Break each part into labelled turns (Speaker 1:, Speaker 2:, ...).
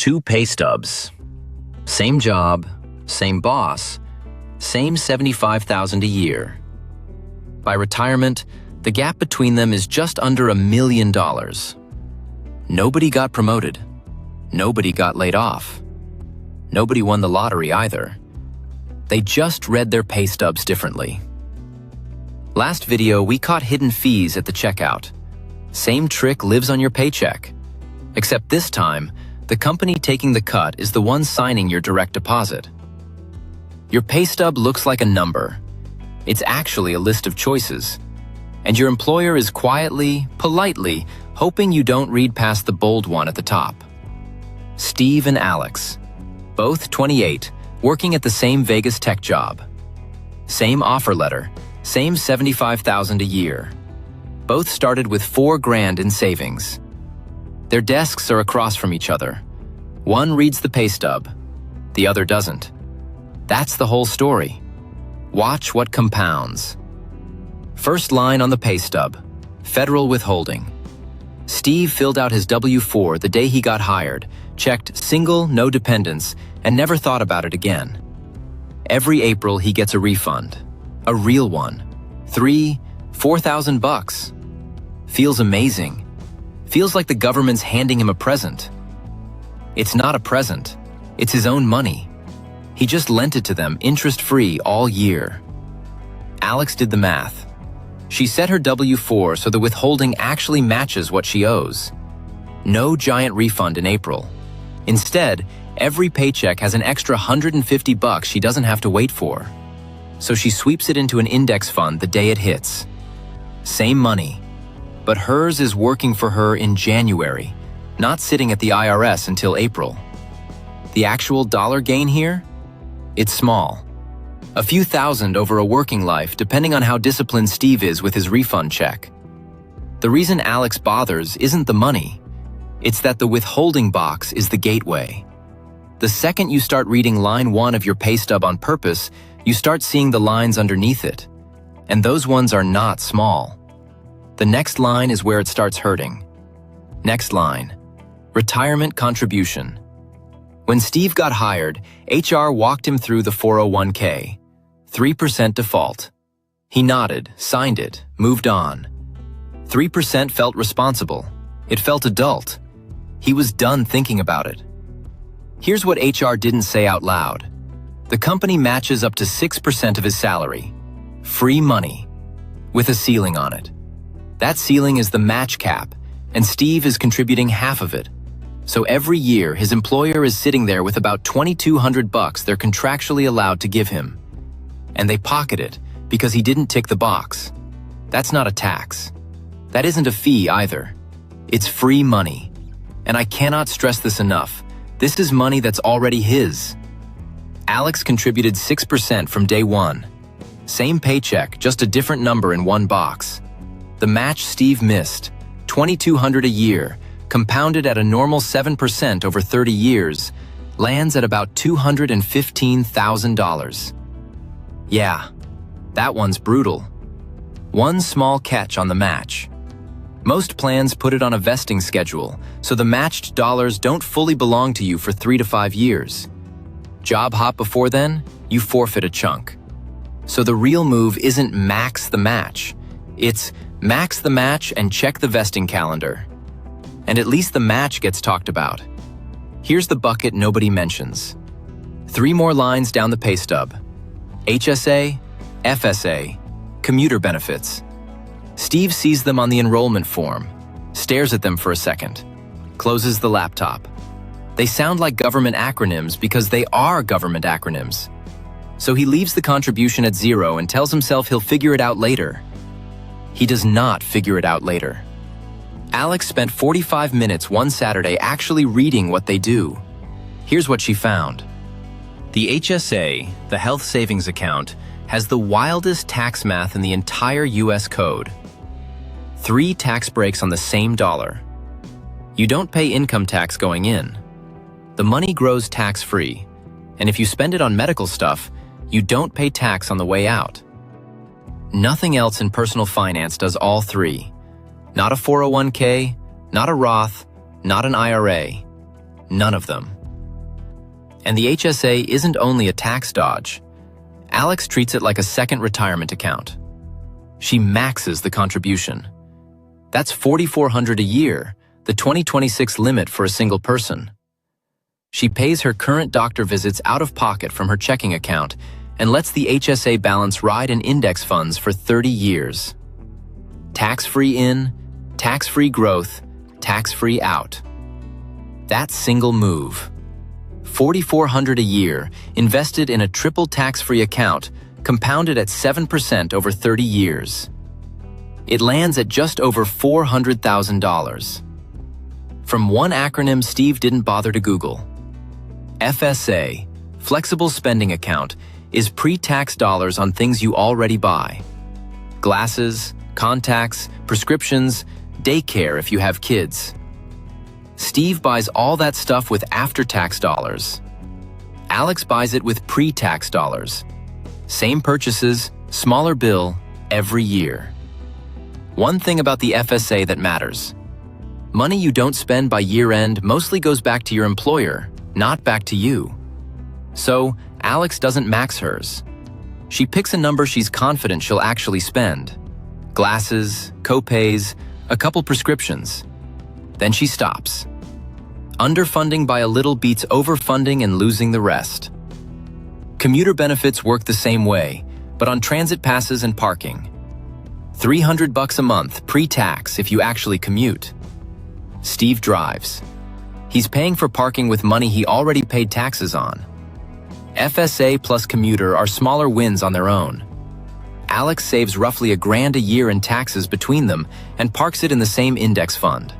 Speaker 1: Two pay stubs. Same job, same boss, same $75,000 a year. By retirement, the gap between them is just under $1 million. Nobody got promoted. Nobody got laid off. Nobody won the lottery either. They just read their pay stubs differently. Last video, we caught hidden fees at the checkout. Same trick lives on your paycheck. Except this time, the company taking the cut is the one signing your direct deposit. Your pay stub looks like a number. It's actually a list of choices. And your employer is quietly, politely, hoping you don't read past the bold one at the top. Steve and Alex, both 28, working at the same Vegas tech job. Same offer letter, same $75,000 a year. Both started with $4 grand in savings. Their desks are across from each other. One reads the pay stub, the other doesn't. That's the whole story. Watch what compounds. First line on the pay stub, federal withholding. Steve filled out his W-4 the day he got hired, checked single, no dependents, and never thought about it again. Every April he gets a refund, a real one, $4,000. Feels amazing. Feels like the government's handing him a present. It's not a present, it's his own money. He just lent it to them interest-free all year. Alex did the math. She set her W-4 so the withholding actually matches what she owes. No giant refund in April. Instead, every paycheck has an extra $150 she doesn't have to wait for. So she sweeps it into an index fund the day it hits. Same money, but hers is working for her in January, not sitting at the IRS until April. The actual dollar gain here? It's small. A few thousand over a working life, depending on how disciplined Steve is with his refund check. The reason Alex bothers isn't the money. It's that the withholding box is the gateway. The second you start reading line 1 of your pay stub on purpose, you start seeing the lines underneath it. And those ones are not small. The next line is where it starts hurting. Next line, retirement contribution. When Steve got hired, HR walked him through the 401k, 3% default. He nodded, signed it, moved on. 3% felt responsible. It felt adult. He was done thinking about it. Here's what HR didn't say out loud. The company matches up to 6% of his salary. Free money. With a ceiling on it. That ceiling is the match cap, and Steve is contributing half of it. So every year, his employer is sitting there with about $2,200 they're contractually allowed to give him. And they pocket it because he didn't tick the box. That's not a tax. That isn't a fee either. It's free money. And I cannot stress this enough. This is money that's already his. Alex contributed 6% from day one. Same paycheck, just a different number in one box. The match Steve missed, $2,200 a year, compounded at a normal 7% over 30 years, lands at about $215,000. Yeah, that one's brutal. One small catch on the match. Most plans put it on a vesting schedule, so the matched dollars don't fully belong to you for 3 to 5 years. Job hop before then, you forfeit a chunk. So the real move isn't max the match. It's max the match and check the vesting calendar. And at least the match gets talked about. Here's the bucket nobody mentions. 3 more lines down the pay stub. HSA, FSA, commuter benefits. Steve sees them on the enrollment form, stares at them for a second, closes the laptop. They sound like government acronyms because they are government acronyms. So he leaves the contribution at 0 and tells himself he'll figure it out later. He does not figure it out later. Alex spent 45 minutes one Saturday actually reading what they do. Here's what she found. The HSA, the health savings account, has the wildest tax math in the entire US code. 3 tax breaks on the same dollar. You don't pay income tax going in. The money grows tax-free, and if you spend it on medical stuff, you don't pay tax on the way out. Nothing else in personal finance does all 3. Not a 401k, not a Roth, not an IRA. None of them. And the HSA isn't only a tax dodge. Alex treats it like a second retirement account. She maxes the contribution. That's $4,400 a year, the 2026 limit for a single person. She pays her current doctor visits out of pocket from her checking account and lets the HSA balance ride in index funds for 30 years. Tax-free in, tax-free growth, tax-free out. That single move. $4,400 a year invested in a triple tax-free account compounded at 7% over 30 years. It lands at just over $400,000. From one acronym Steve didn't bother to Google. FSA, Flexible Spending Account, is pre-tax dollars on things you already buy. Glasses, contacts, prescriptions, daycare if you have kids. Steve buys all that stuff with after-tax dollars. Alex buys it with pre-tax dollars. Same purchases, smaller bill, every year. One thing about the FSA that matters. Money you don't spend by year-end mostly goes back to your employer, not back to you. So, Alex doesn't max hers. She picks a number she's confident she'll actually spend. Glasses, co-pays, a couple prescriptions. Then she stops. Underfunding by a little beats overfunding and losing the rest. Commuter benefits work the same way, but on transit passes and parking. $300 a month pre-tax if you actually commute. Steve drives. He's paying for parking with money he already paid taxes on. FSA plus commuter are smaller wins on their own. Alex saves roughly $1,000 a year in taxes between them and parks it in the same index fund.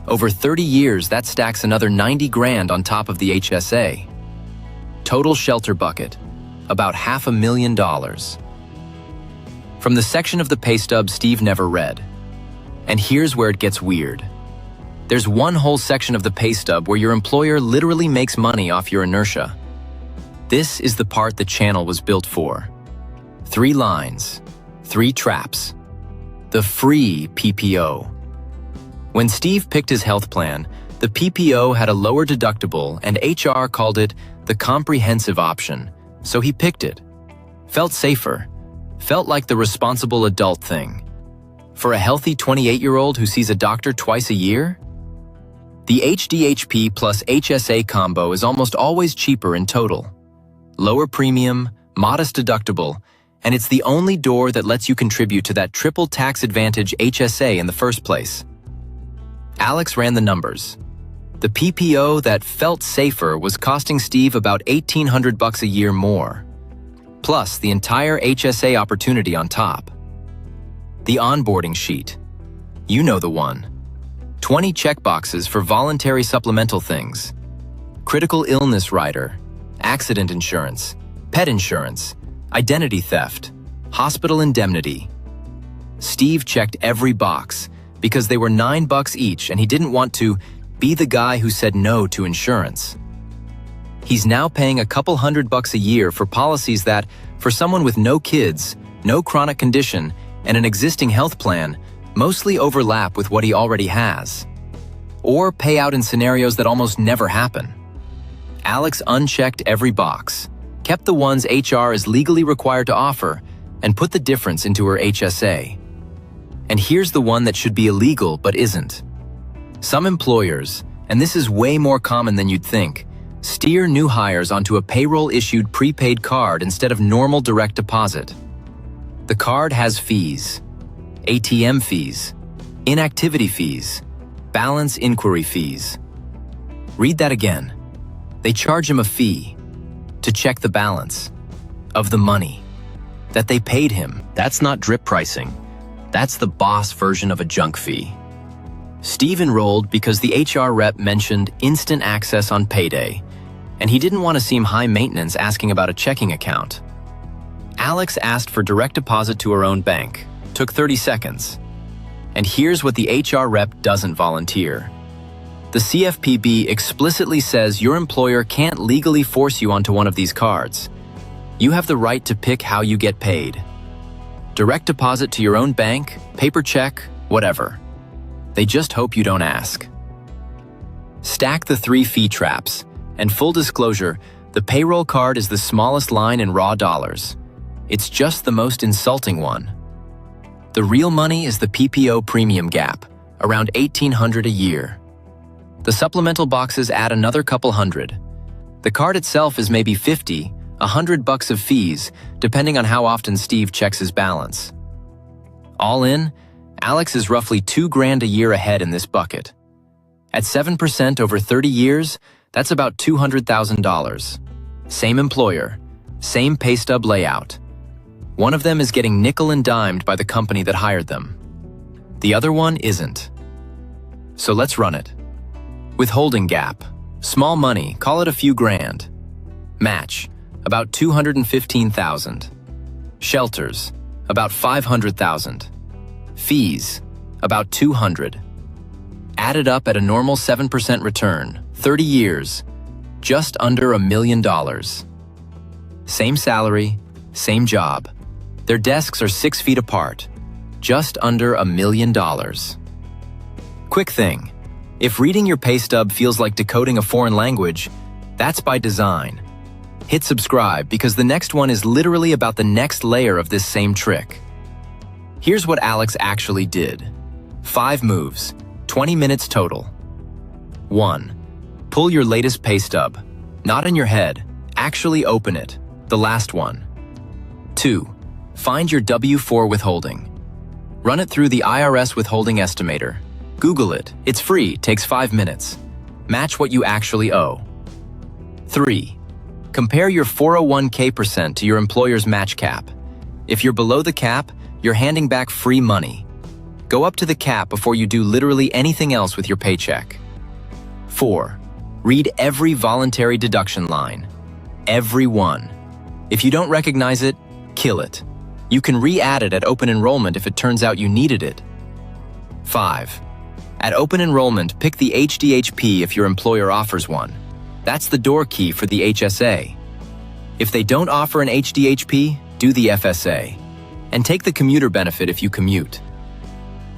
Speaker 1: Over 30 years, that stacks another $90,000 on top of the HSA. Total shelter bucket, about $500,000. From the section of the pay stub Steve never read. And here's where it gets weird. There's one whole section of the pay stub where your employer literally makes money off your inertia. This is the part the channel was built for. 3 lines, 3 traps. The free PPO. When Steve picked his health plan, the PPO had a lower deductible and HR called it the comprehensive option, so he picked it. Felt safer. Felt like the responsible adult thing. For a healthy 28-year-old who sees a doctor twice a year? The HDHP plus HSA combo is almost always cheaper in total. Lower premium, modest deductible, and it's the only door that lets you contribute to that triple tax advantage HSA in the first place. Alex ran the numbers. The PPO that felt safer was costing Steve about $1,800 a year more, plus the entire HSA opportunity on top. The onboarding sheet. You know the one. 20 checkboxes for voluntary supplemental things. Critical illness rider, accident insurance, pet insurance, identity theft, hospital indemnity. Steve checked every box because they were $9 each and he didn't want to be the guy who said no to insurance. He's now paying a couple $100 a year for policies that, for someone with no kids, no chronic condition, and an existing health plan, mostly overlap with what he already has. Or pay out in scenarios that almost never happen. Alex unchecked every box, kept the ones HR is legally required to offer, and put the difference into her HSA. And here's the one that should be illegal but isn't. Some employers, and this is way more common than you'd think, steer new hires onto a payroll-issued prepaid card instead of normal direct deposit. The card has fees, ATM fees, inactivity fees, balance inquiry fees. Read that again. They charge him a fee to check the balance of the money that they paid him. That's not drip pricing. That's the boss version of a junk fee. Steve enrolled because the HR rep mentioned instant access on payday, and he didn't want to seem high maintenance asking about a checking account. Alex asked for direct deposit to her own bank. Took 30 seconds. And here's what the HR rep doesn't volunteer. The CFPB explicitly says your employer can't legally force you onto one of these cards. You have the right to pick how you get paid. Direct deposit to your own bank, paper check, whatever. They just hope you don't ask. Stack the 3 fee traps. And full disclosure, the payroll card is the smallest line in raw dollars. It's just the most insulting one. The real money is the PPO premium gap, around $1,800 a year. The supplemental boxes add another couple hundred. The card itself is maybe $50, $100 of fees, depending on how often Steve checks his balance. All in, Alex is roughly $2,000 a year ahead in this bucket. At 7% over 30 years, that's about $200,000. Same employer, same pay stub layout. One of them is getting nickel and dimed by the company that hired them. The other one isn't. So let's run it. Withholding gap. Small money, call it a few grand. Match, about $215,000. Shelters, about $500,000. Fees, about $200,000. Added up at a normal 7% return, 30 years, just under $1 million. Same salary, same job. Their desks are 6 feet apart, just under $1 million. Quick thing, if reading your pay stub feels like decoding a foreign language, that's by design. Hit subscribe because the next one is literally about the next layer of this same trick. Here's what Alex actually did. 5 moves, 20 minutes total. 1. Pull your latest pay stub. Not in your head, actually open it, the last one. 2. Find your W-4 withholding. Run it through the IRS withholding estimator. Google it, it's free, takes 5 minutes. Match what you actually owe. 3. Compare your 401k percent to your employer's match cap. If you're below the cap, you're handing back free money. Go up to the cap before you do literally anything else with your paycheck. 4. Read every voluntary deduction line. Every one. If you don't recognize it, kill it. You can re-add it at open enrollment if it turns out you needed it. 5. At open enrollment, pick the HDHP if your employer offers one. That's the door key for the HSA. If they don't offer an HDHP, do the FSA. And take the commuter benefit if you commute.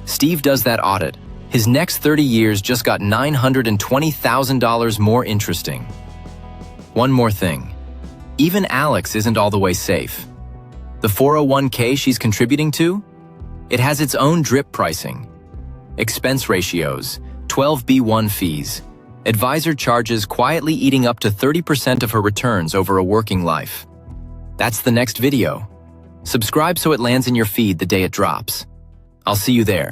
Speaker 1: Steve does that audit. His next 30 years just got $920,000 more interesting. One more thing. Even Alex isn't all the way safe. The 401k she's contributing to? It has its own drip pricing. Expense ratios, 12B1 fees, advisor charges quietly eating up to 30% of her returns over a working life. That's the next video. Subscribe so it lands in your feed the day it drops. I'll see you there.